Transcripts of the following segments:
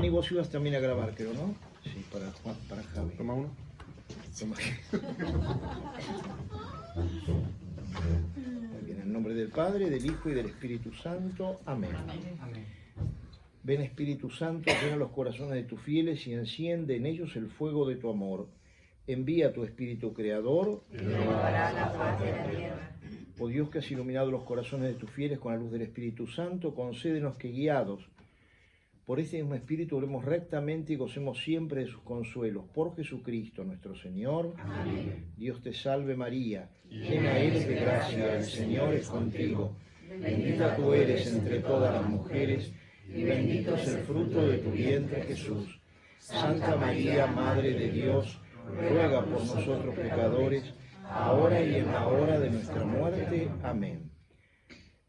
Juan, y vos ibas también a grabar, creo, ¿no? Sí, para Juan, para Javi. Toma uno. Toma. Muy bien, en nombre del Padre, del Hijo y del Espíritu Santo. Amén. Ven, Espíritu Santo, llena los corazones de tus fieles y enciende en ellos el fuego de tu amor. Envía tu Espíritu Creador. Y renovará la faz de la tierra. Oh Dios, que has iluminado los corazones de tus fieles con la luz del Espíritu Santo, concédenos que, guiados por este mismo Espíritu, oremos rectamente y gocemos siempre de sus consuelos. Por Jesucristo nuestro Señor. Amén. Dios te salve María, llena eres de gracia, el Señor es contigo. Bendita tú eres entre todas las mujeres, y bendito es el fruto de tu vientre, Jesús. Santa María, Madre de Dios, ruega por nosotros pecadores, ahora y en la hora de nuestra muerte. Amén.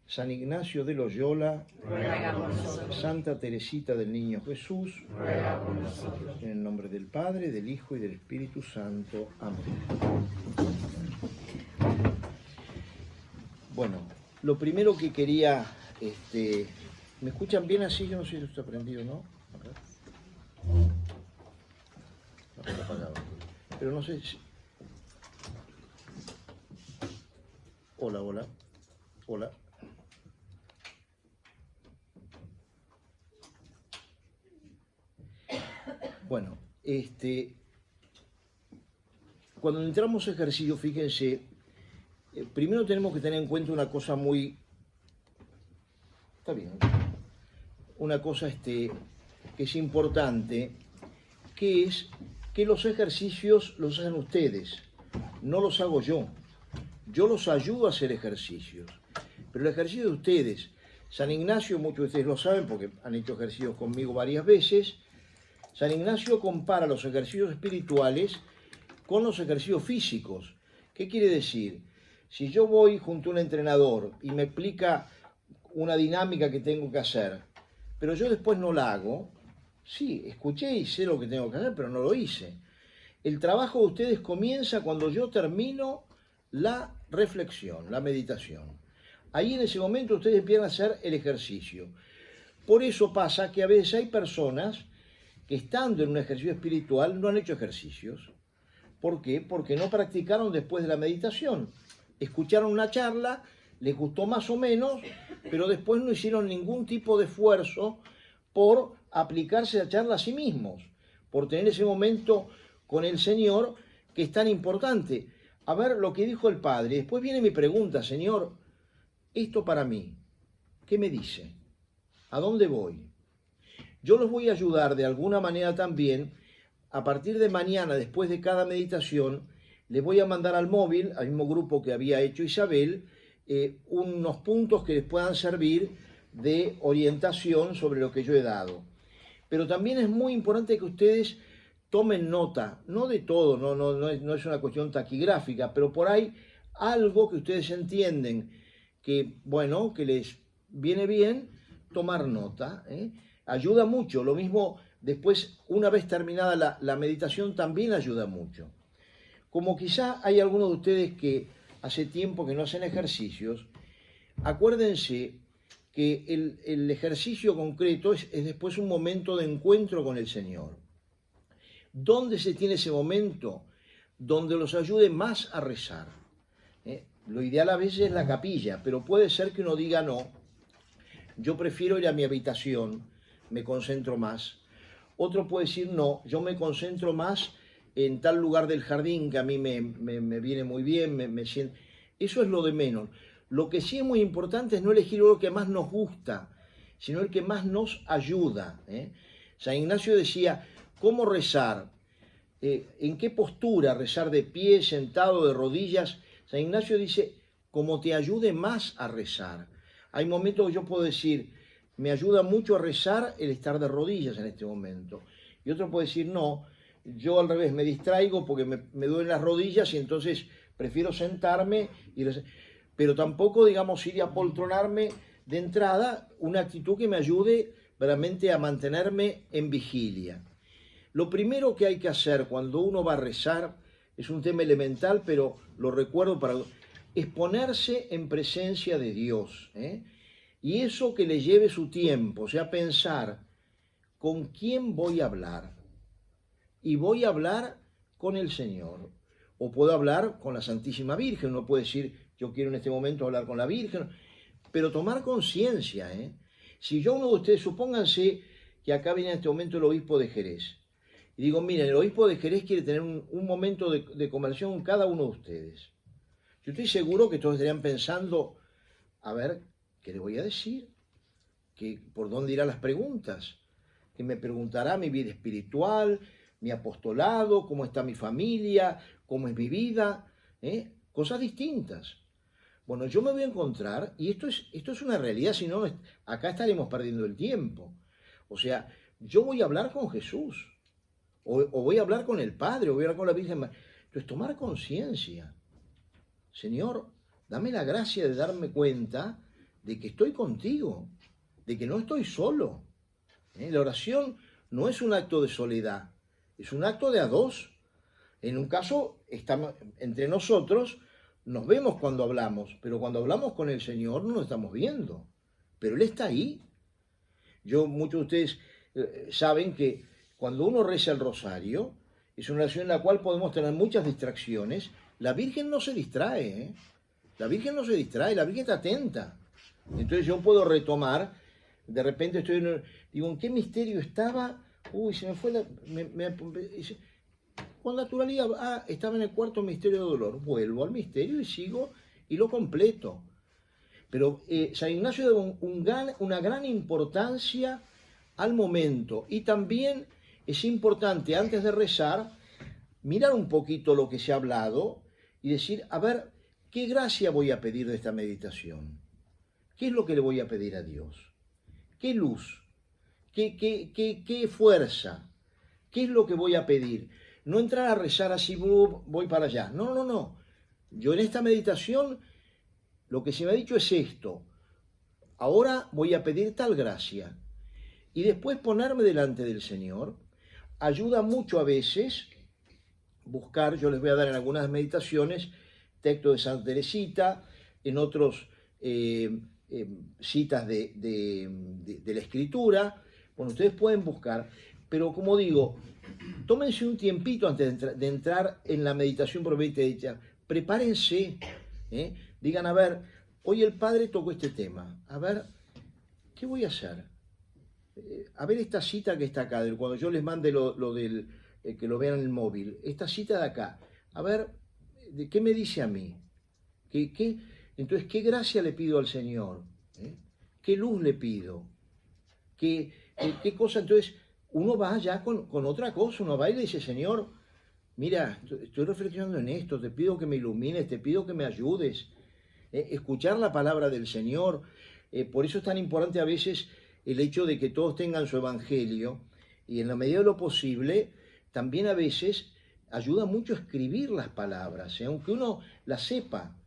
San Ignacio de Loyola, Ruega por nosotros. Santa Teresita del Niño Jesús, Ruega por nosotros. en el nombre del Padre, del Hijo y del Espíritu Santo. Amén. Bueno, lo primero que quería, ¿me escuchan bien así? Yo no sé si esto está prendido, ¿no? A ver. No, está apagado. Pero no sé si... Hola, hola. Hola. Bueno, cuando entramos a ejercicio, fíjense, primero tenemos que tener en cuenta una cosa muy... Está bien. Una cosa que es importante, que es que los ejercicios los hacen ustedes, no los hago yo. Yo los ayudo a hacer ejercicios, pero el ejercicio de ustedes. San Ignacio, muchos de ustedes lo saben porque han hecho ejercicios conmigo varias veces. San Ignacio compara los ejercicios espirituales con los ejercicios físicos. ¿Qué quiere decir? Si yo voy junto a un entrenador y me explica una dinámica que tengo que hacer, pero yo después no la hago, sí, escuché y sé lo que tengo que hacer, pero no lo hice. El trabajo de ustedes comienza cuando yo termino la reflexión, la meditación. Ahí en ese momento ustedes empiezan a hacer el ejercicio. Por eso pasa que a veces hay personas que estando en un ejercicio espiritual no han hecho ejercicios. ¿Por qué? Porque no practicaron después de la meditación. Escucharon una charla, les gustó más o menos, pero después no hicieron ningún tipo de esfuerzo por aplicarse la charla a sí mismos, por tener ese momento con el Señor que es tan importante. A ver lo que dijo el Padre. Después viene mi pregunta: Señor, esto para mí, ¿qué me dice? ¿A dónde voy? Yo los voy a ayudar de alguna manera también. A partir de mañana, después de cada meditación, les voy a mandar al móvil, al mismo grupo que había hecho Isabel, unos puntos que les puedan servir de orientación sobre lo que yo he dado. Pero también es muy importante que ustedes tomen nota, no de todo, no es una cuestión taquigráfica, pero por ahí algo que ustedes entienden que, bueno, que les viene bien, tomar nota, ayuda mucho. Lo mismo después, una vez terminada la meditación, también ayuda mucho. Como quizá hay algunos de ustedes que hace tiempo que no hacen ejercicios, acuérdense que el ejercicio concreto es después un momento de encuentro con el Señor. ¿Dónde se tiene ese momento? Donde los ayude más a rezar. Lo ideal a veces es la capilla, pero puede ser que uno diga no, yo prefiero ir a mi habitación, me concentro más. Otro puede decir no, yo me concentro más en tal lugar del jardín que a mí me viene muy bien, me siento... Eso es lo de menos. Lo que sí es muy importante es no elegir lo que más nos gusta, sino el que más nos ayuda. San Ignacio decía, ¿cómo rezar? ¿En qué postura rezar? ¿De pie, sentado, de rodillas? San Ignacio dice, como te ayude más a rezar. Hay momentos que yo puedo decir, me ayuda mucho a rezar el estar de rodillas en este momento. Y otro puede decir, no, yo al revés, me distraigo porque me duelen las rodillas y entonces prefiero sentarme y rezar. Pero tampoco, digamos, ir a apoltronarme de entrada, una actitud que me ayude realmente a mantenerme en vigilia. Lo primero que hay que hacer cuando uno va a rezar, es un tema elemental, pero lo recuerdo es ponerse en presencia de Dios. Y eso que le lleve su tiempo, o sea, pensar con quién voy a hablar. Y voy a hablar con el Señor. O puedo hablar con la Santísima Virgen. Uno puede decir, yo quiero en este momento hablar con la Virgen. Pero tomar conciencia, ¿eh? Si yo uno de ustedes, supónganse que acá viene en este momento el obispo de Jerez. Y digo, miren, el obispo de Jerez quiere tener un momento de conversión con cada uno de ustedes. Yo estoy seguro que todos estarían pensando, a ver, ¿qué le voy a decir? ¿Por dónde irán las preguntas? ¿Qué me preguntará mi vida espiritual, mi apostolado, cómo está mi familia, cómo es mi vida? Cosas distintas. Bueno, yo me voy a encontrar, y esto es una realidad, si no, acá estaremos perdiendo el tiempo. O sea, yo voy a hablar con Jesús, o voy a hablar con el Padre, o voy a hablar con la Virgen. Entonces, tomar conciencia. Señor, dame la gracia de darme cuenta de que estoy contigo, de que no estoy solo. La oración no es un acto de soledad, es un acto de a dos. En un caso, estamos entre nosotros, nos vemos cuando hablamos, pero cuando hablamos con el Señor no nos estamos viendo, pero Él está ahí. Muchos de ustedes saben que cuando uno reza el rosario, es una oración en la cual podemos tener muchas distracciones. La Virgen no se distrae, ¿eh? La Virgen no se distrae, la Virgen está atenta. Entonces yo puedo retomar, de repente digo, ¿en qué misterio estaba? Uy, se me fue con naturalidad, estaba en el cuarto misterio de dolor. Vuelvo al misterio y sigo y lo completo. Pero San Ignacio da una gran importancia al momento. Y también es importante, antes de rezar, mirar un poquito lo que se ha hablado y decir, a ver, ¿qué gracia voy a pedir de esta meditación? ¿Qué es lo que le voy a pedir a Dios? ¿Qué luz? ¿Qué fuerza? ¿Qué es lo que voy a pedir? No entrar a rezar así, voy para allá. No. Yo en esta meditación, lo que se me ha dicho es esto. Ahora voy a pedir tal gracia. Y después ponerme delante del Señor. Ayuda mucho a veces buscar, yo les voy a dar en algunas meditaciones, texto de Santa Teresita, en otros citas de la Escritura. Bueno, ustedes pueden buscar, pero como digo, tómense un tiempito antes de entrar en la meditación propiamente dicha. Prepárense, digan, a ver, hoy el Padre tocó este tema, a ver, ¿qué voy a hacer? A ver esta cita que está acá, cuando yo les mande lo del, que lo vean en el móvil, esta cita de acá, a ver, ¿qué me dice a mí? Entonces, ¿qué gracia le pido al Señor? ¿Qué luz le pido? ¿Qué cosa? Entonces, uno va ya con otra cosa, uno va y le dice, Señor, mira, estoy reflexionando en esto, te pido que me ilumines, te pido que me ayudes. Escuchar la palabra del Señor, por eso es tan importante a veces el hecho de que todos tengan su evangelio, y en la medida de lo posible, también a veces ayuda mucho a escribir las palabras, aunque uno las sepa,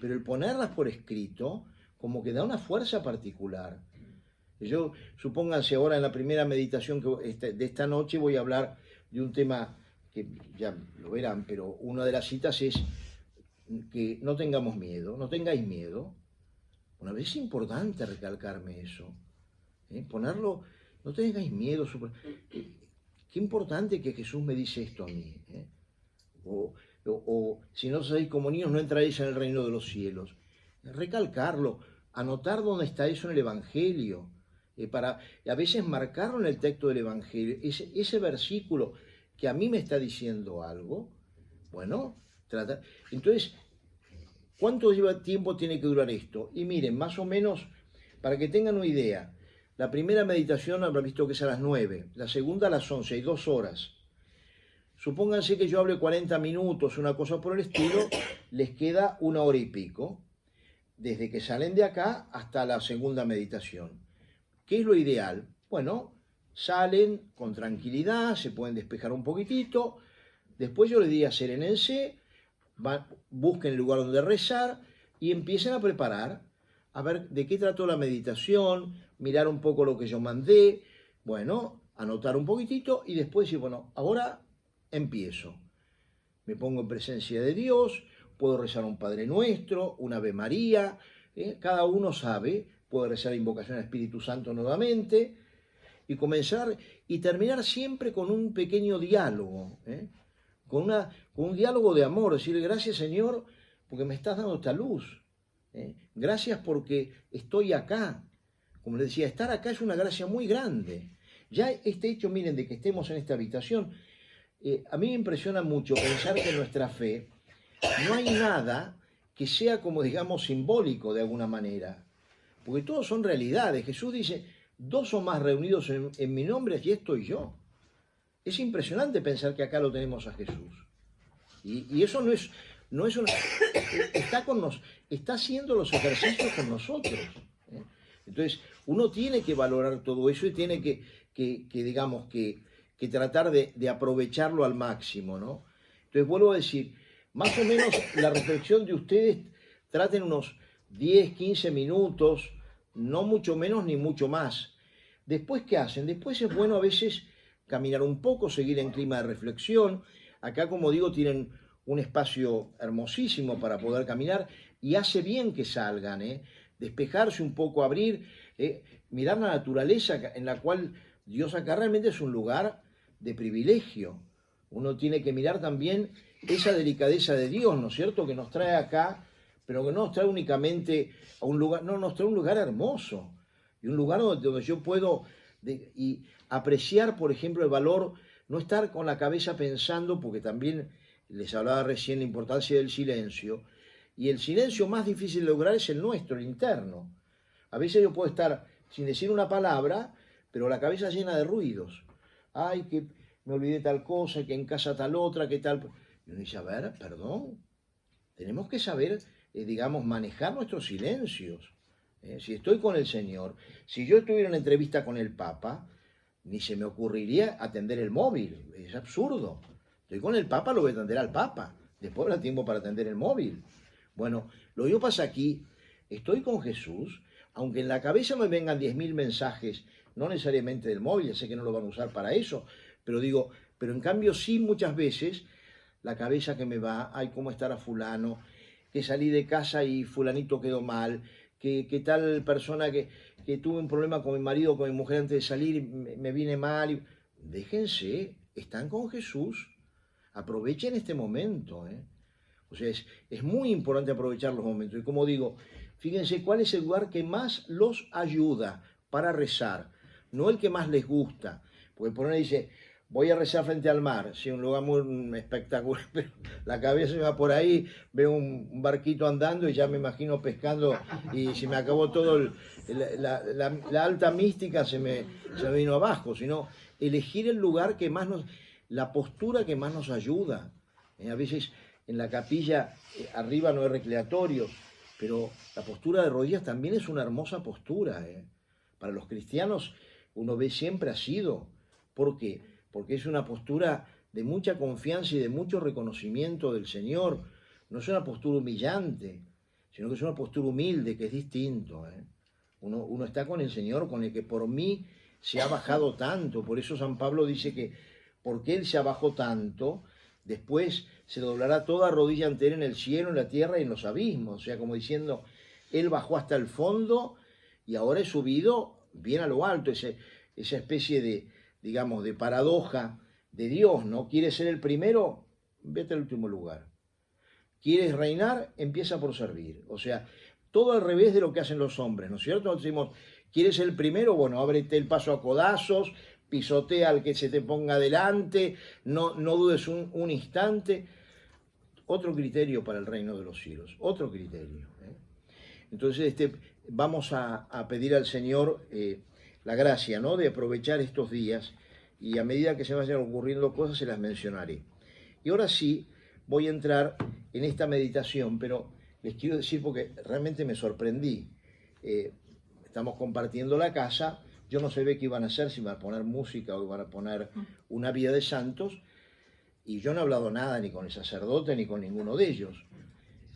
pero el ponerlas por escrito como que da una fuerza particular. Yo, supónganse ahora en la primera meditación de esta noche voy a hablar de un tema que ya lo verán, pero una de las citas es que no tengamos miedo, no tengáis miedo. Una vez es importante recalcarme eso, ponerlo, no tengáis miedo. Qué importante que Jesús me dice esto a mí. O si no sois como niños, no entraréis en el reino de los cielos. Recalcarlo, anotar dónde está eso en el Evangelio, para a veces marcarlo en el texto del Evangelio, ese versículo que a mí me está diciendo algo. Bueno, entonces, ¿cuánto tiempo tiene que durar esto? Y miren, más o menos, para que tengan una idea, la primera meditación habrá visto que es a las 9, la segunda a las 11, hay 2 horas. Supónganse que yo hable 40 minutos, una cosa por el estilo, les queda 1 hora y pico, desde que salen de acá hasta la segunda meditación. ¿Qué es lo ideal? Bueno, salen con tranquilidad, se pueden despejar un poquitito, después yo les diría serénense, busquen el lugar donde rezar y empiecen a preparar, a ver de qué trató la meditación, mirar un poco lo que yo mandé, bueno, anotar un poquitito y después decir, bueno, ahora empiezo. Me pongo en presencia de Dios, puedo rezar un Padre Nuestro, una Ave María, cada uno sabe, puedo rezar invocación al Espíritu Santo nuevamente, y comenzar y terminar siempre con un pequeño diálogo, con un diálogo de amor, decir gracias Señor porque me estás dando esta luz, gracias porque estoy acá. Como les decía, estar acá es una gracia muy grande. Ya este hecho, miren, de que estemos en esta habitación, a mí me impresiona mucho pensar que en nuestra fe no hay nada que sea como, digamos, simbólico de alguna manera, porque todos son realidades. Jesús dice, dos o más reunidos en mi nombre, aquí estoy yo. Es impresionante pensar que acá lo tenemos a Jesús. Y eso no es una... Está haciendo los ejercicios con nosotros. Entonces, uno tiene que valorar todo eso y tiene que tratar de aprovecharlo al máximo, ¿no? Entonces, vuelvo a decir, más o menos la reflexión de ustedes traten unos 10, 15 minutos, no mucho menos ni mucho más. Después, ¿qué hacen? Después es bueno a veces caminar un poco, seguir en clima de reflexión. Acá, como digo, tienen un espacio hermosísimo para poder caminar y hace bien que salgan, despejarse un poco, abrir, mirar la naturaleza en la cual Dios acá realmente es un lugar de privilegio. Uno tiene que mirar también esa delicadeza de Dios, ¿no es cierto?, que nos trae acá, pero que no nos trae únicamente a un lugar, no, nos trae un lugar hermoso, y un lugar donde yo puedo y apreciar, por ejemplo, el valor, no estar con la cabeza pensando, porque también les hablaba recién la importancia del silencio, y el silencio más difícil de lograr es el nuestro, el interno. A veces yo puedo estar sin decir una palabra, pero la cabeza llena de ruidos. Ay, que me olvidé tal cosa, que en casa tal otra, que tal... Y uno dice, a ver, perdón, tenemos que saber, digamos, manejar nuestros silencios. Si estoy con el Señor, si yo estuviera en entrevista con el Papa, ni se me ocurriría atender el móvil, es absurdo. Estoy con el Papa, lo voy a atender al Papa, después habrá tiempo para atender el móvil. Bueno, lo que pasa aquí, estoy con Jesús, aunque en la cabeza me vengan 10.000 mensajes, no necesariamente del móvil, ya sé que no lo van a usar para eso, pero digo, pero en cambio sí muchas veces la cabeza que me va, ay, cómo estará fulano, que salí de casa y fulanito quedó mal, que tal persona que tuve un problema con mi marido, con mi mujer antes de salir y me vine mal. Déjense, están con Jesús, aprovechen este momento, O sea, es muy importante aprovechar los momentos. Y como digo, fíjense cuál es el lugar que más los ayuda para rezar, no el que más les gusta. Porque por ahí dice, voy a rezar frente al mar, sí, un lugar muy espectacular, pero la cabeza me va por ahí, veo un barquito andando y ya me imagino pescando y se me acabó todo, la alta mística se me vino abajo, sino elegir el lugar que más la postura que más nos ayuda. A veces en la capilla arriba no hay recreatorios, pero la postura de rodillas también es una hermosa postura. Para los cristianos uno ve siempre ha sido. ¿Por qué? Porque es una postura de mucha confianza y de mucho reconocimiento del Señor. No es una postura humillante, sino que es una postura humilde, que es distinto. Uno está con el Señor, con el que por mí se ha bajado tanto. Por eso San Pablo dice que porque Él se abajó tanto, después se doblará toda rodilla entera en el cielo, en la tierra y en los abismos. O sea, como diciendo, Él bajó hasta el fondo y ahora he subido bien a lo alto. Esa especie de, digamos, de paradoja de Dios, ¿no? ¿Quieres ser el primero? Vete al último lugar. ¿Quieres reinar? Empieza por servir. O sea, todo al revés de lo que hacen los hombres, ¿no es cierto? Decimos, ¿quieres ser el primero? Bueno, ábrete el paso a codazos, pisotea al que se te ponga delante, no dudes un instante. Otro criterio para el reino de los cielos, otro criterio. Entonces, vamos a pedir al Señor la gracia, ¿no?, de aprovechar estos días, y a medida que se vayan ocurriendo cosas se las mencionaré. Y ahora sí, voy a entrar en esta meditación, pero les quiero decir porque realmente me sorprendí. Estamos compartiendo la casa, yo no sabía qué iban a hacer, si iban a poner música o iban a poner una vida de santos, y yo no he hablado nada ni con el sacerdote ni con ninguno de ellos.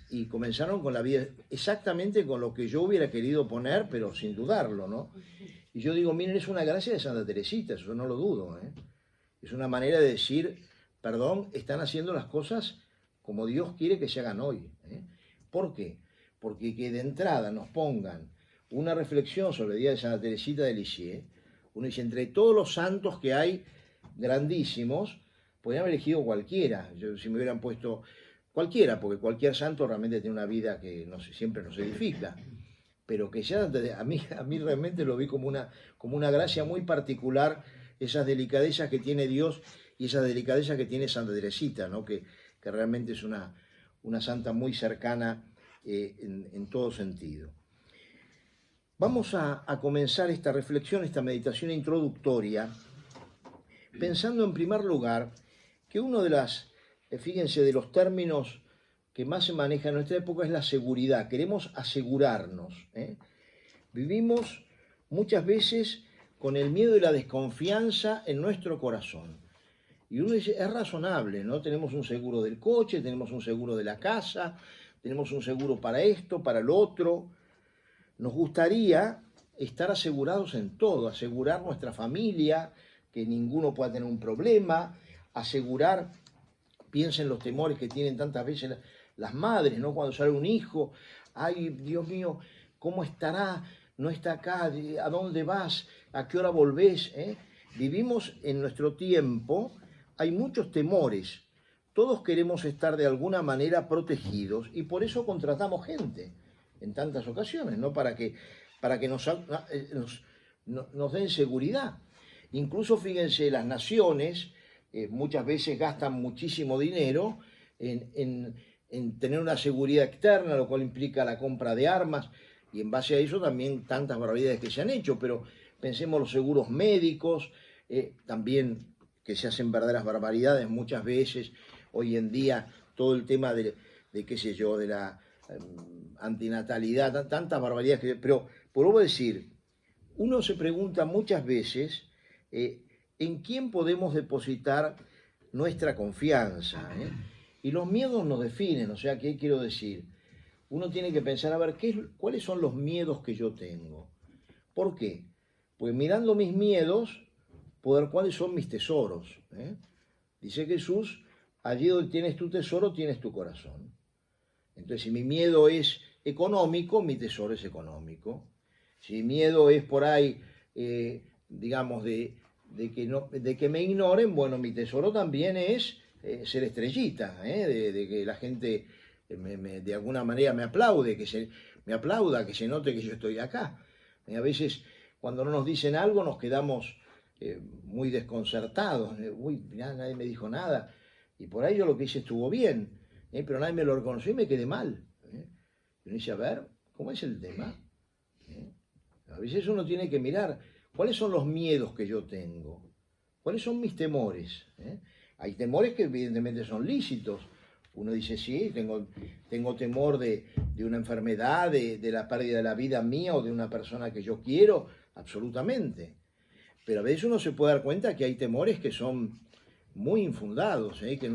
Y comenzaron con la vida, exactamente con lo que yo hubiera querido poner, pero sin dudarlo, ¿no? Y yo digo, miren, es una gracia de Santa Teresita, eso no lo dudo, Es una manera de decir, perdón, están haciendo las cosas como Dios quiere que se hagan hoy. ¿Por qué? Porque que de entrada nos pongan una reflexión sobre el día de Santa Teresita de Lisieux, Uno dice, entre todos los santos que hay, grandísimos, podrían haber elegido cualquiera. Si me hubieran puesto cualquiera, porque cualquier santo realmente tiene una vida que no sé, siempre nos edifica. Pero que ya a mí realmente lo vi como una gracia muy particular, esas delicadezas que tiene Dios y esas delicadezas que tiene Santa Teresita, ¿no? que realmente es una santa muy cercana en todo sentido. Vamos a comenzar esta reflexión, esta meditación introductoria, pensando en primer lugar que uno de fíjense, de los términos que más se maneja en nuestra época es la seguridad. Queremos asegurarnos. Vivimos muchas veces con el miedo y la desconfianza en nuestro corazón. Y uno dice, es razonable, ¿no? Tenemos un seguro del coche, tenemos un seguro de la casa, tenemos un seguro para esto, para lo otro. Nos gustaría estar asegurados en todo, asegurar nuestra familia, que ninguno pueda tener un problema, asegurar, piensen los temores que tienen tantas veces las madres, ¿no? Cuando sale un hijo, ay, Dios mío, ¿cómo estará? No está acá, ¿a dónde vas? ¿A qué hora volvés? Vivimos en nuestro tiempo, hay muchos temores, todos queremos estar de alguna manera protegidos y por eso contratamos gente en tantas ocasiones, ¿no? Para que nos den seguridad. Incluso, fíjense, las naciones muchas veces gastan muchísimo dinero en tener una seguridad externa, lo cual implica la compra de armas, y en base a eso también tantas barbaridades que se han hecho, pero pensemos los seguros médicos, también que se hacen verdaderas barbaridades muchas veces, hoy en día todo el tema de qué sé yo, de la antinatalidad, tantas barbaridades, pero por decir, uno se pregunta muchas veces en quién podemos depositar nuestra confianza, y los miedos nos definen, o sea, ¿qué quiero decir? Uno tiene que pensar, a ver, ¿cuáles son los miedos que yo tengo? ¿Por qué? Pues mirando mis miedos, poder cuáles son mis tesoros. Dice Jesús, allí donde tienes tu tesoro, tienes tu corazón. Entonces, si mi miedo es económico, mi tesoro es económico. Si mi miedo es por ahí, digamos, de que me ignoren, bueno, mi tesoro también es ser estrellita, de que la gente de alguna manera me aplaude, que se note que yo estoy acá. A veces cuando no nos dicen algo nos quedamos muy desconcertados. Uy, mirá, nadie me dijo nada. Y por ahí yo lo que hice estuvo bien, pero nadie me lo reconoció y me quedé mal. Y uno dice, a ver, ¿cómo es el tema? A veces uno tiene que mirar cuáles son los miedos que yo tengo, cuáles son mis temores. Hay temores que evidentemente son lícitos. Uno dice, sí, tengo temor de una enfermedad, de la pérdida de la vida mía o de una persona que yo quiero, absolutamente. Pero a veces uno se puede dar cuenta que hay temores que son muy infundados, que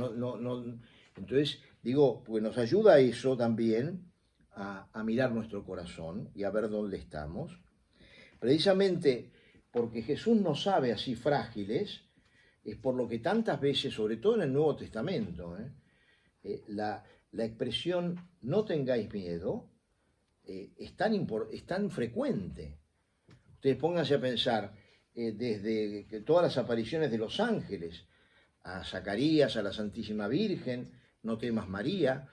entonces, digo, pues nos ayuda eso también a mirar nuestro corazón y a ver dónde estamos. Precisamente porque Jesús nos sabe así frágiles, es por lo que tantas veces, sobre todo en el Nuevo Testamento, la expresión no tengáis miedo es tan frecuente. Ustedes pónganse a pensar desde todas las apariciones de los ángeles, a Zacarías, a la Santísima Virgen, no temas María,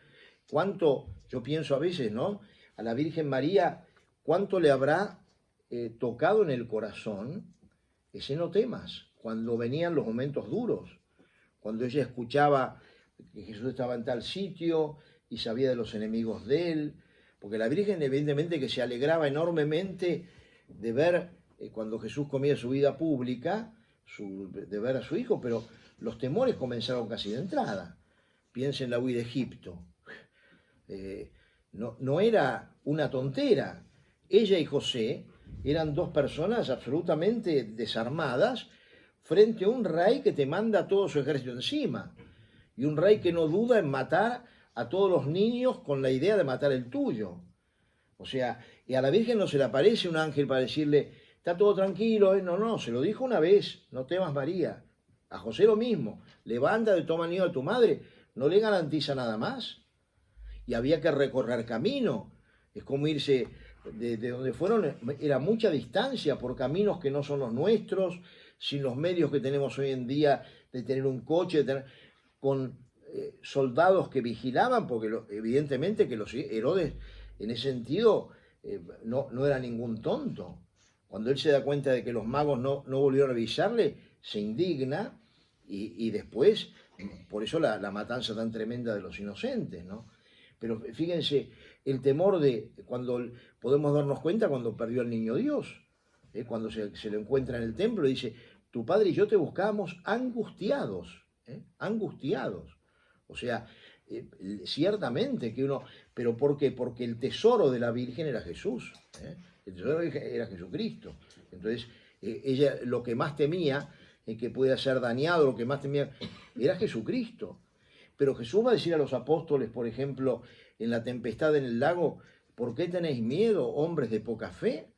cuánto, yo pienso a veces, ¿no? A la Virgen María, cuánto le habrá tocado en el corazón ese no temas, cuando venían los momentos duros, cuando ella escuchaba que Jesús estaba en tal sitio y sabía de los enemigos de él, porque la Virgen evidentemente que se alegraba enormemente de ver cuando Jesús comía su vida pública, de ver a su hijo, pero los temores comenzaron casi de entrada. Piensen en la huida de Egipto. No era una tontera. Ella y José eran dos personas absolutamente desarmadas frente a un rey que te manda todo su ejército encima. Y un rey que no duda en matar a todos los niños con la idea de matar el tuyo. O sea, y a la Virgen no se le aparece un ángel para decirle, está todo tranquilo, no, se lo dijo una vez, no temas María. A José lo mismo, levántate, toma niño de tu madre, no le garantiza nada más. Y había que recorrer camino, es como irse de donde fueron era mucha distancia, por caminos que no son los nuestros, sin los medios que tenemos hoy en día de tener un coche, con soldados que vigilaban, porque evidentemente que los Herodes en ese sentido no era ningún tonto. Cuando él se da cuenta de que los magos no volvieron a avisarle, se indigna y después, por eso la matanza tan tremenda de los inocentes, ¿no? Pero fíjense, el temor de cuando podemos darnos cuenta cuando perdió al niño Dios, cuando se lo encuentra en el templo, dice, tu padre y yo te buscábamos angustiados, angustiados. O sea, ciertamente que uno, pero ¿por qué? Porque el tesoro de la Virgen era Jesús, el tesoro era Jesucristo. Entonces, ella lo que más temía, que pudiera ser dañado, lo que más temía, era Jesucristo. Pero Jesús va a decir a los apóstoles, por ejemplo, en la tempestad en el lago, ¿por qué tenéis miedo, hombres de poca fe?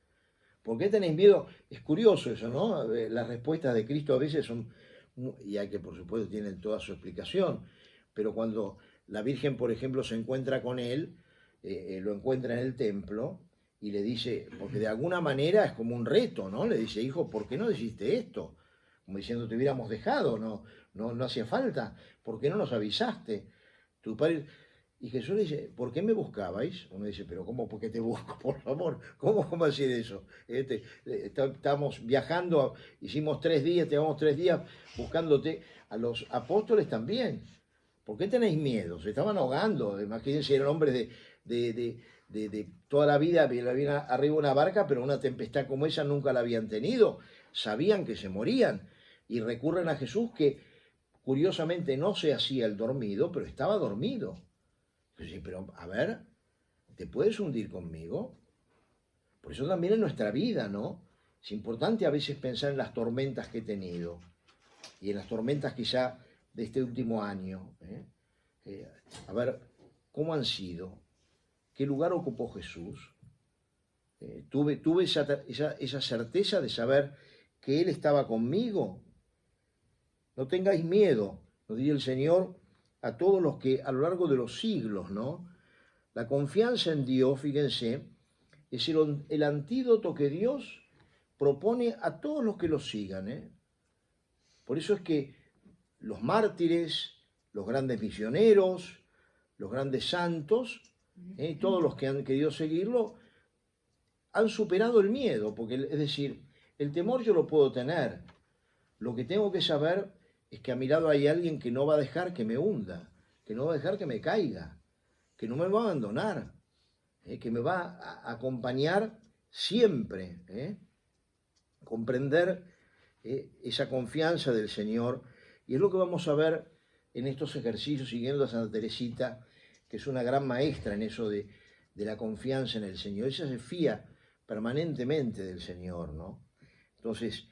¿Por qué tenéis miedo? Es curioso eso, ¿no? Las respuestas de Cristo a veces son, y hay que por supuesto tienen toda su explicación, pero cuando la Virgen, por ejemplo, se encuentra con él, lo encuentra en el templo y le dice, porque de alguna manera es como un reto, ¿no? Le dice, hijo, ¿por qué no hiciste esto? Como diciendo, te hubiéramos dejado, no hacía falta, ¿por qué no nos avisaste? Tu padre... Y Jesús le dice, ¿por qué me buscabais? Uno dice, pero ¿cómo? ¿Por qué te busco? Por favor, ¿cómo decir eso? Estamos viajando, hicimos 3 días, llevamos 3 días buscándote. A los apóstoles también. ¿Por qué tenéis miedo? Se estaban ahogando. Imagínense, eran hombres de toda la vida, habían arriba una barca, pero una tempestad como esa nunca la habían tenido. Sabían que se morían. Y recurren a Jesús que, curiosamente, no se hacía el dormido, pero estaba dormido. Sí, pero a ver, ¿te puedes hundir conmigo? Por eso también en nuestra vida, ¿no? Es importante a veces pensar en las tormentas que he tenido y en las tormentas quizá de este último año. A ver, ¿cómo han sido? ¿Qué lugar ocupó Jesús? Tuve esa certeza de saber que Él estaba conmigo. No tengáis miedo, nos dice el Señor a todos los que a lo largo de los siglos, ¿no? La confianza en Dios, fíjense, es el antídoto que Dios propone a todos los que lo sigan, Por eso es que los mártires, los grandes misioneros, los grandes santos, todos los que han querido seguirlo, han superado el miedo, porque es decir, el temor yo lo puedo tener. Lo que tengo que saber es que a mi lado hay alguien que no va a dejar que me hunda, que no va a dejar que me caiga, que no me va a abandonar, que me va a acompañar siempre. Comprender esa confianza del Señor, y es lo que vamos a ver en estos ejercicios siguiendo a Santa Teresita, que es una gran maestra en eso de la confianza en el Señor. Ella se fía permanentemente del Señor, ¿no? Entonces,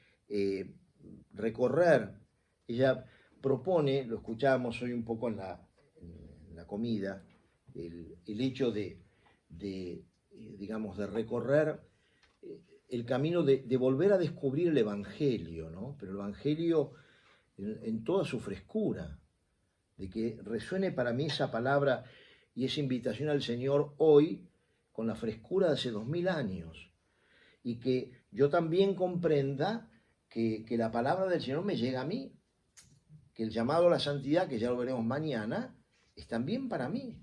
recorrer, ella propone, lo escuchábamos hoy un poco en la comida, el hecho digamos, de recorrer el camino de volver a descubrir el Evangelio, ¿no? Pero el Evangelio en toda su frescura, de que resuene para mí esa palabra y esa invitación al Señor hoy con la frescura de hace 2000 años, y que yo también comprenda que la palabra del Señor me llega a mí, que el llamado a la santidad, que ya lo veremos mañana, es también para mí,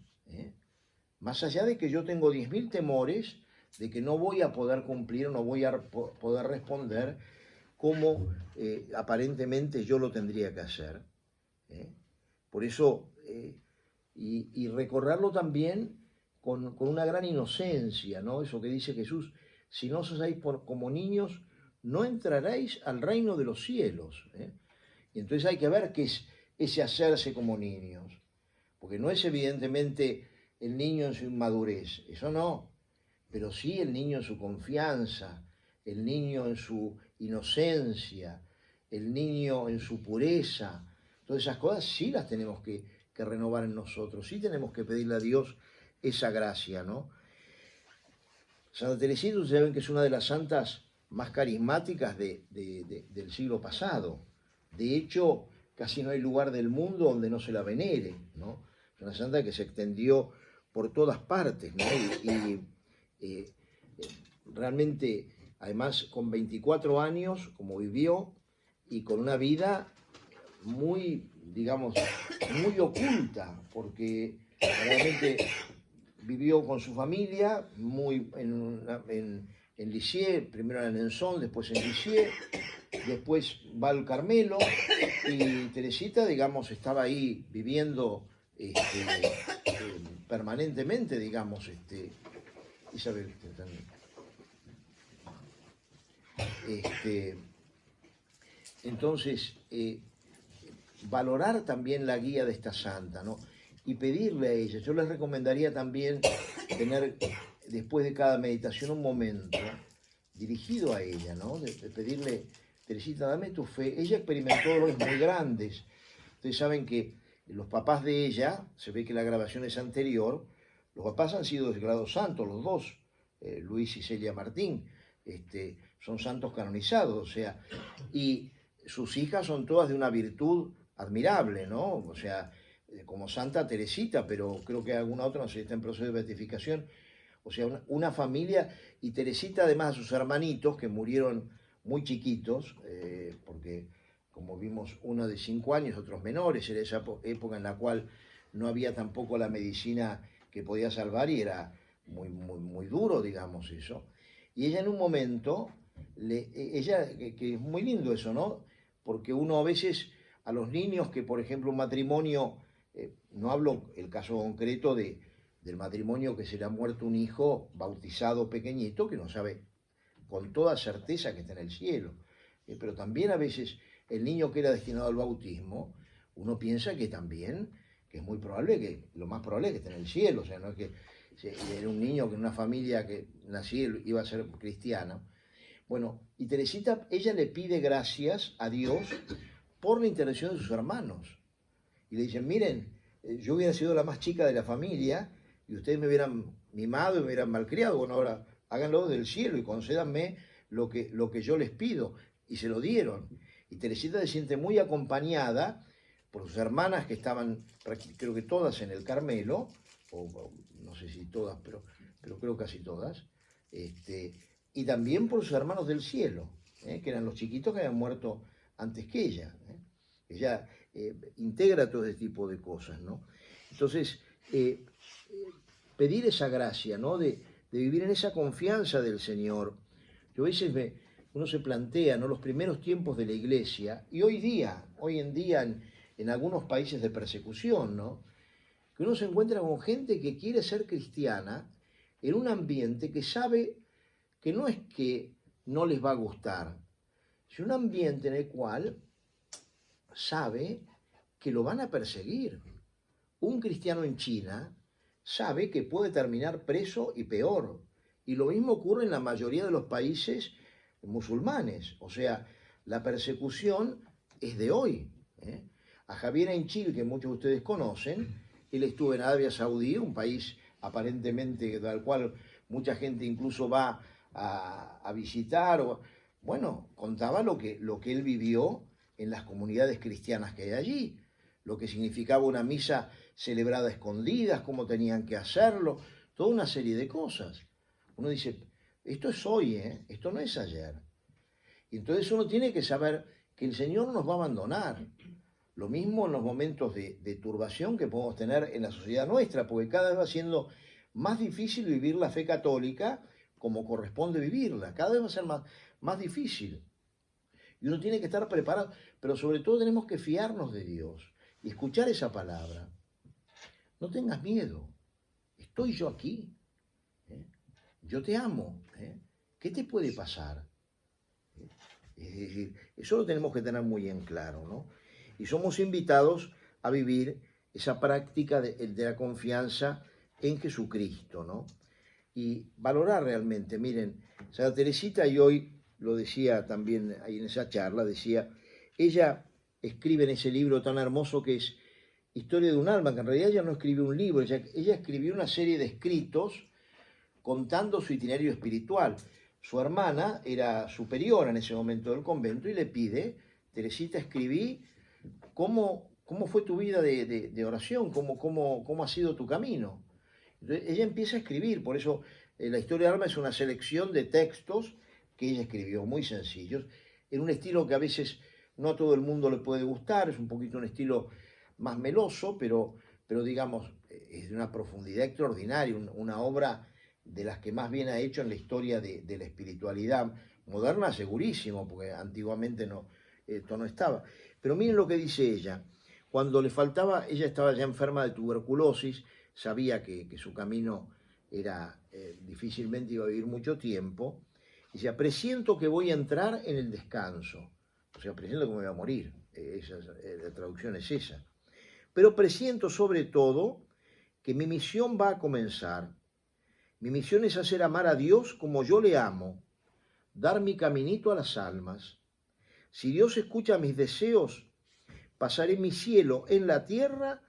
Más allá de que yo tengo 10.000 temores, de que no voy a poder cumplir, no voy a poder responder como aparentemente yo lo tendría que hacer. Por eso, y recorrerlo también con una gran inocencia, ¿no? Eso que dice Jesús, si no os hacéis como niños, no entraréis al reino de los cielos. Y entonces hay que ver qué es ese hacerse como niños, porque no es evidentemente el niño en su inmadurez, eso no, pero sí el niño en su confianza, el niño en su inocencia, el niño en su pureza. Todas esas cosas sí las tenemos que renovar en nosotros, sí tenemos que pedirle a Dios esa gracia, ¿no? Santa Teresita, ustedes saben que es una de las santas más carismáticas del siglo pasado. De hecho, casi no hay lugar del mundo donde no se la venere, ¿no? Es una santa que se extendió por todas partes, ¿no? Y realmente, además con 24 años, como vivió, y con una vida muy, digamos, muy oculta, porque realmente vivió con su familia, muy en Lisieux, primero en Alençon, después en Lisieux, después va al Carmelo, y Teresita, digamos, estaba ahí viviendo permanentemente, digamos, Isabel, entonces, valorar también la guía de esta santa, ¿no? Y pedirle a ella. Yo les recomendaría también tener, después de cada meditación, un momento dirigido a ella, ¿no? De pedirle, Teresita, dame tu fe. Ella experimentó dolores muy grandes. Ustedes saben que los papás de ella, se ve que la grabación es anterior, los papás han sido declarados santos, los dos, Luis y Celia Martín, son santos canonizados, o sea, y sus hijas son todas de una virtud admirable, ¿no? O sea, como Santa Teresita, pero creo que alguna otra, no sé, está en proceso de beatificación. O sea, una familia, y Teresita además a sus hermanitos, que murieron muy chiquitos, porque como vimos, uno de 5 años, otros menores, era esa época en la cual no había tampoco la medicina que podía salvar y era muy duro, digamos, eso. Y ella en un momento, que es muy lindo eso, ¿no? Porque uno a veces, a los niños que, por ejemplo, un matrimonio, no hablo el caso concreto del matrimonio que se le ha muerto un hijo bautizado pequeñito, que no sabe con toda certeza que está en el cielo. Pero también a veces el niño que era destinado al bautismo, uno piensa que también, que es muy probable, que lo más probable es que esté en el cielo, o sea, no es que era un niño que en una familia que nacía iba a ser cristiana. Bueno, y Teresita, ella le pide gracias a Dios por la intervención de sus hermanos. Y le dicen, miren, yo hubiera sido la más chica de la familia y ustedes me hubieran mimado y me hubieran malcriado. Bueno, ahora háganlo del cielo y concédanme lo que yo les pido. Y se lo dieron. Y Teresita se siente muy acompañada por sus hermanas que estaban, creo que todas en el Carmelo, o no sé si todas, pero creo casi todas, y también por sus hermanos del cielo, que eran los chiquitos que habían muerto antes que ella. Ella integra todo ese tipo de cosas, ¿no? Entonces, pedir esa gracia, ¿no? De vivir en esa confianza del Señor. Yo a veces uno se plantea, ¿no? Los primeros tiempos de la Iglesia, y hoy en día en algunos países de persecución, ¿no? Que uno se encuentra con gente que quiere ser cristiana en un ambiente que sabe que no es que no les va a gustar, sino un ambiente en el cual sabe que lo van a perseguir. Un cristiano en China sabe que puede terminar preso y peor. Y lo mismo ocurre en la mayoría de los países musulmanes. O sea, la persecución es de hoy. A Javier Enchil, que muchos de ustedes conocen, él estuvo en Arabia Saudí, un país aparentemente al cual mucha gente incluso va a visitar. Bueno, contaba lo que él vivió en las comunidades cristianas que hay allí, lo que significaba una misa celebrada a escondidas, cómo tenían que hacerlo, toda una serie de cosas. Uno dice, esto es hoy, esto no es ayer. Y entonces uno tiene que saber que el Señor nos va a abandonar. Lo mismo en los momentos de turbación que podemos tener en la sociedad nuestra, porque cada vez va siendo más difícil vivir la fe católica como corresponde vivirla. Cada vez va a ser más difícil. Y uno tiene que estar preparado, pero sobre todo tenemos que fiarnos de Dios y escuchar esa palabra. No tengas miedo, estoy yo aquí, yo te amo, ¿qué te puede pasar? Es decir, eso lo tenemos que tener muy en claro, ¿no? Y somos invitados a vivir esa práctica de la confianza en Jesucristo, ¿no? Y valorar realmente, miren, Santa Teresita, y hoy lo decía también ahí en esa charla, decía, ella escribe en ese libro tan hermoso que es Historia de un alma, que en realidad ella no escribió un libro, ella escribió una serie de escritos contando su itinerario espiritual. Su hermana era superiora en ese momento del convento y le pide, Teresita, escribí cómo fue tu vida de oración, cómo ha sido tu camino. Entonces ella empieza a escribir, por eso La historia de Alma es una selección de textos que ella escribió, muy sencillos, en un estilo que a veces no a todo el mundo le puede gustar, es un poquito un estilo más meloso, pero digamos, es de una profundidad extraordinaria, una obra de las que más bien ha hecho en la historia de la espiritualidad moderna, segurísimo, porque antiguamente no, esto no estaba. Pero miren lo que dice ella. Cuando le faltaba, ella estaba ya enferma de tuberculosis, sabía que su camino era difícilmente iba a vivir mucho tiempo. Dice, presiento que voy a entrar en el descanso. O sea, presiento que me voy a morir. La traducción es esa. Pero presiento sobre todo que mi misión va a comenzar. Mi misión es hacer amar a Dios como yo le amo, dar mi caminito a las almas. Si Dios escucha mis deseos, pasaré mi cielo en la tierra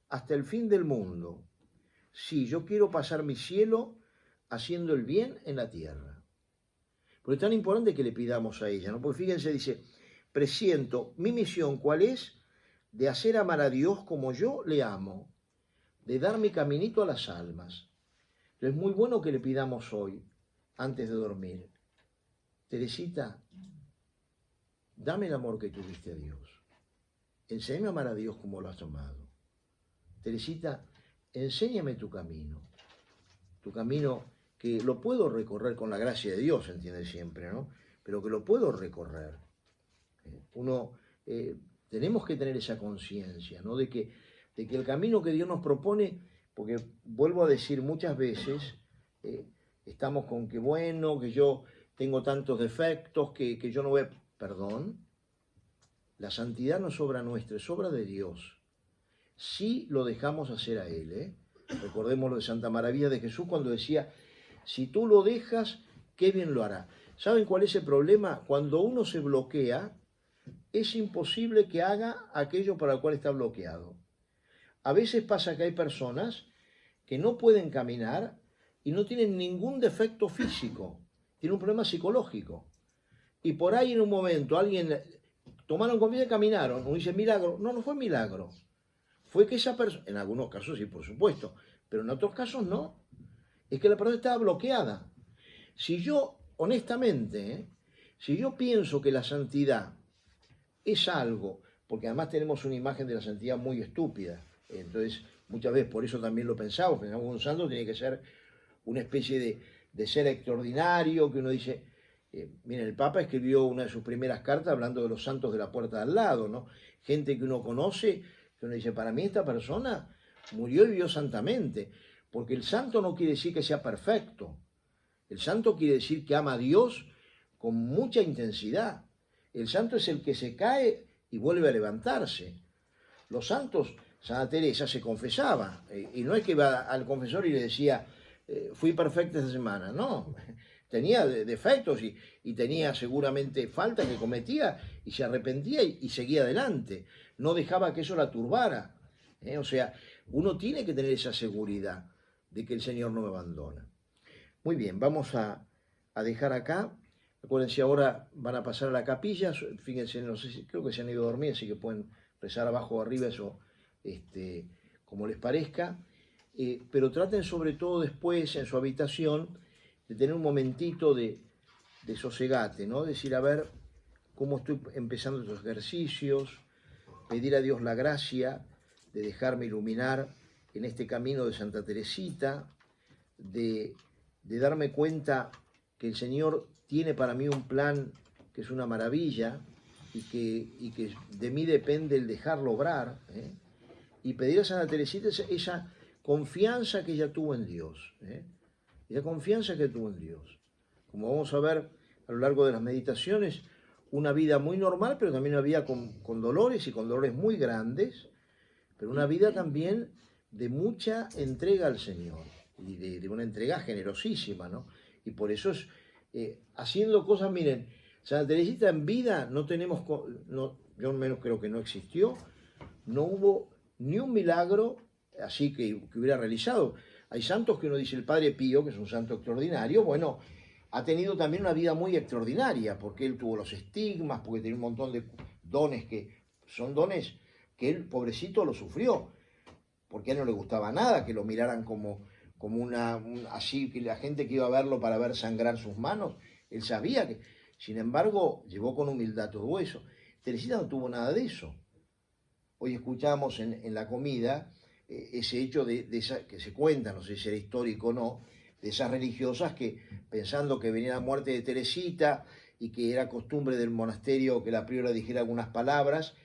hasta el fin del mundo. Sí, yo quiero pasar mi cielo haciendo el bien en la tierra. Pero es tan importante que le pidamos a ella, ¿no? Porque fíjense, dice, presiento mi misión, ¿cuál es? De hacer amar a Dios como yo le amo, de dar mi caminito a las almas. Entonces es muy bueno que le pidamos hoy, antes de dormir, Teresita, dame el amor que tuviste a Dios. Enséñame a amar a Dios como lo has amado. Teresita, enséñame tu camino que lo puedo recorrer con la gracia de Dios, entiende siempre, ¿no? Pero que lo puedo recorrer. Tenemos que tener esa conciencia, ¿no? De que el camino que Dios nos propone, porque vuelvo a decir muchas veces, estamos con que bueno, que yo tengo tantos defectos, que yo no voy a... Perdón, la santidad no es obra nuestra, es obra de Dios. Si lo dejamos hacer a Él, ¿eh? Recordemos lo de Santa Maravilla de Jesús cuando decía, si tú lo dejas, qué bien lo hará. ¿Saben cuál es el problema? Cuando uno se bloquea, es imposible que haga aquello para el cual está bloqueado. A veces pasa que hay personas que no pueden caminar y no tienen ningún defecto físico, tienen un problema psicológico. Y por ahí en un momento alguien tomaron comida y caminaron. Uno dice milagro. No, no fue milagro. Fue que esa persona, en algunos casos sí, por supuesto, pero en otros casos no. Es que la persona estaba bloqueada. Si yo, honestamente, si yo pienso que la santidad es algo, porque además tenemos una imagen de la santidad muy estúpida, entonces muchas veces por eso también lo pensamos que un santo tiene que ser una especie de ser extraordinario, que uno dice, miren, el Papa escribió una de sus primeras cartas hablando de los santos de la puerta de al lado, ¿no? Gente que uno conoce, que uno dice, para mí esta persona murió y vivió santamente, porque el santo no quiere decir que sea perfecto, el santo quiere decir que ama a Dios con mucha intensidad. El santo es el que se cae y vuelve a levantarse. Los santos, Santa Teresa se confesaba, y no es que iba al confesor y le decía, fui perfecta esta semana, no, tenía defectos y tenía seguramente faltas que cometía y se arrepentía y seguía adelante, no dejaba que eso la turbara. O sea, uno tiene que tener esa seguridad de que el Señor no me abandona. Muy bien, vamos a dejar acá. Acuérdense, ahora van a pasar a la capilla, fíjense, no sé si, creo que se han ido a dormir, así que pueden rezar abajo o arriba, eso como les parezca, pero traten sobre todo después en su habitación de tener un momentito de sosegate, ¿no? Decir, a ver, cómo estoy empezando estos ejercicios, pedir a Dios la gracia de dejarme iluminar en este camino de Santa Teresita, de darme cuenta que el Señor tiene para mí un plan que es una maravilla y que de mí depende el dejarlo obrar, y pedir a Santa Teresita esa confianza que ella tuvo en Dios, esa confianza que tuvo en Dios. Como vamos a ver a lo largo de las meditaciones, una vida muy normal, pero también una vida con dolores y con dolores muy grandes, pero una vida también de mucha entrega al Señor y de una entrega generosísima, ¿no? Y por eso es haciendo cosas, miren, Santa Teresita en vida no tenemos, yo al menos creo que no existió, no hubo ni un milagro así que hubiera realizado. Hay santos que uno dice, el Padre Pío, que es un santo extraordinario, bueno, ha tenido también una vida muy extraordinaria, porque él tuvo los estigmas, porque tenía un montón de dones que son dones que él, pobrecito, lo sufrió, porque a él no le gustaba nada que lo miraran como como así que la gente que iba a verlo para ver sangrar sus manos, él sabía que, sin embargo, llevó con humildad todo eso. Teresita no tuvo nada de eso. Hoy escuchamos en la comida ese hecho de esa, que se cuenta, no sé si era histórico o no, de esas religiosas que, pensando que venía la muerte de Teresita y que era costumbre del monasterio que la priora dijera algunas palabras,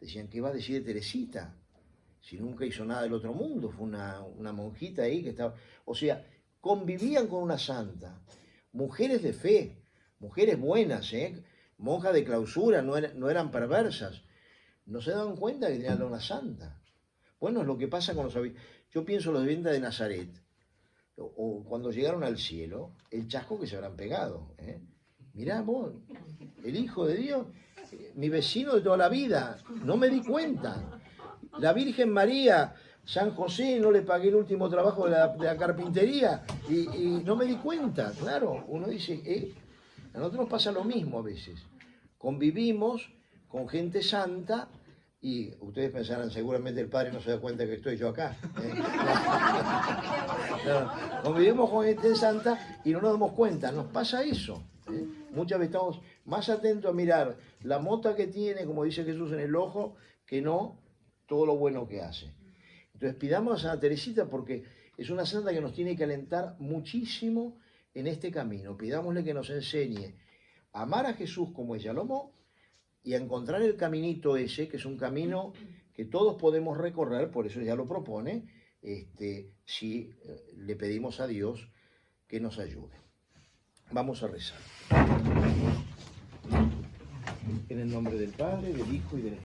decían, ¿qué va a decir de Teresita? Si nunca hizo nada del otro mundo, fue una monjita ahí que estaba... O sea, convivían con una santa, mujeres de fe, mujeres buenas, monjas de clausura, no eran perversas. No se daban cuenta que tenían a una santa. Bueno, es lo que pasa con los habitantes. Yo pienso en los habitantes de Nazaret, o cuando llegaron al cielo, el chasco que se habrán pegado. Mirá vos, el Hijo de Dios, mi vecino de toda la vida, no me di cuenta. La Virgen María, San José, no le pagué el último trabajo de la carpintería y no me di cuenta. Claro, uno dice, a nosotros nos pasa lo mismo a veces. Convivimos con gente santa y ustedes pensarán, seguramente el Padre no se da cuenta que estoy yo acá. No, convivimos con gente santa y no nos damos cuenta, nos pasa eso. Muchas veces estamos más atentos a mirar la mota que tiene, como dice Jesús, en el ojo, que no todo lo bueno que hace. Entonces pidamos a Santa Teresita porque es una santa que nos tiene que alentar muchísimo en este camino. Pidámosle que nos enseñe a amar a Jesús como ella lo amó y a encontrar el caminito ese, que es un camino que todos podemos recorrer, por eso ella lo propone, si le pedimos a Dios que nos ayude. Vamos a rezar. En el nombre del Padre, del Hijo y del Espíritu.